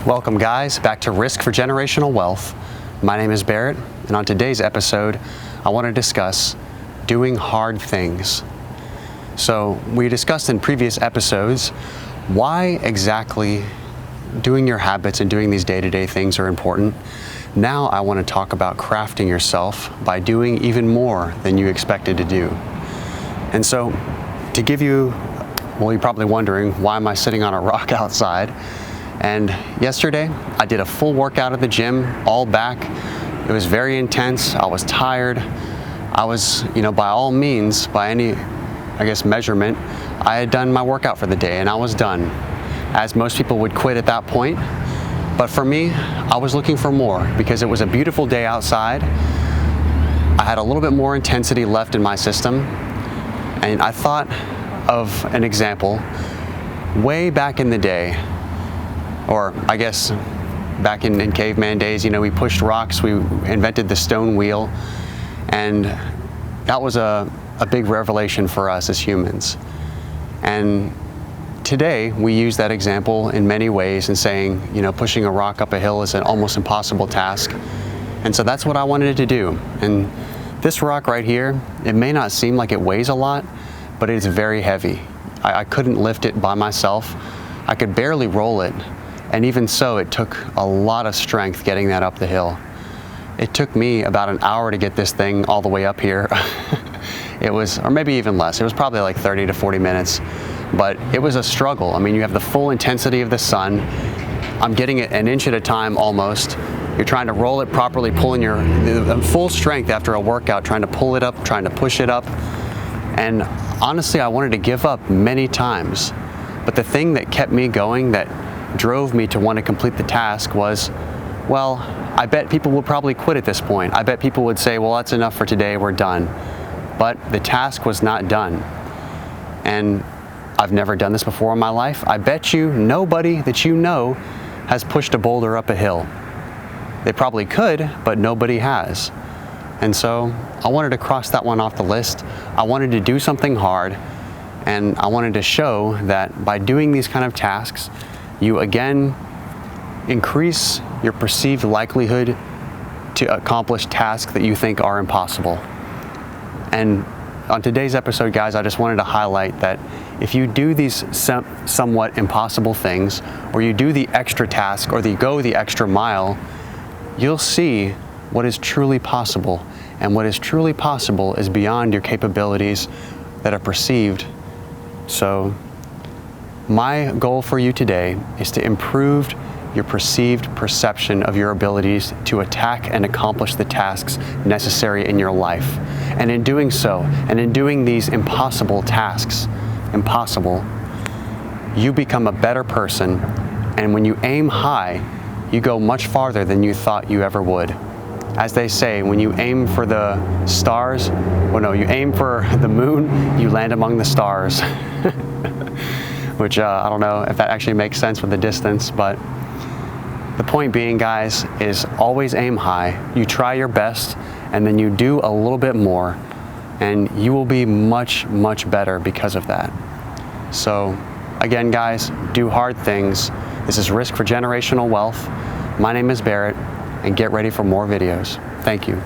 Welcome guys, back to Risk for Generational Wealth. My name is Barrett, and on today's episode, I want to discuss doing hard things. So we discussed in previous episodes why exactly doing your habits and doing these day-to-day things are important. Now I want to talk about crafting yourself by doing even more than you expected to do. And so to give you, well, you're probably wondering, why am I sitting on a rock outside? And yesterday, I did a full workout at the gym, all back. It was very intense. I was tired. I was, by all means, by any, measurement, I had done my workout for the day and I was done. As most people would quit at that point. But for me, I was looking for more because it was a beautiful day outside. I had a little bit more intensity left in my system. And I thought of an example way back in the day. Or I guess back in caveman days, we pushed rocks, we invented the stone wheel, and that was a big revelation for us as humans. And today we use that example in many ways in saying, pushing a rock up a hill is an almost impossible task. And so that's what I wanted to do. And this rock right here, it may not seem like it weighs a lot, but it is very heavy. I couldn't lift it by myself. I could barely roll it. And even so, it took a lot of strength getting that up the hill. It took me about an hour to get this thing all the way up here. It was, or maybe even less, it was probably like 30 to 40 minutes. But it was a struggle. I mean, you have the full intensity of the sun. I'm getting it an inch at a time almost. You're trying to roll it properly, pulling your full strength after a workout, trying to pull it up, trying to push it up. And honestly, I wanted to give up many times. But the thing that kept me going, that drove me to want to complete the task was, well, I bet people will probably quit at this point. I bet people would say, well, that's enough for today, we're done. But the task was not done. And I've never done this before in my life. I bet you nobody that you know has pushed a boulder up a hill. They probably could, but nobody has. And so I wanted to cross that one off the list. I wanted to do something hard, and I wanted to show that by doing these kind of tasks, you again increase your perceived likelihood to accomplish tasks that you think are impossible. And on today's episode, guys, I just wanted to highlight that if you do these somewhat impossible things, or you do the extra task, or you go the extra mile, you'll see what is truly possible. And what is truly possible is beyond your capabilities that are perceived. So my goal for you today is to improve your perceived perception of your abilities to attack and accomplish the tasks necessary in your life. And in doing so, and in doing these impossible tasks, you become a better person. And when you aim high, you go much farther than you thought you ever would. As they say, when you aim for the stars, you aim for the moon, you land among the stars. Which I don't know if that actually makes sense with the distance, but the point being, guys, is always aim high. You try your best, and then you do a little bit more, and you will be much, much better because of that. So again, guys, do hard things. This is Risk for Generational Wealth. My name is Barrett, and get ready for more videos. Thank you.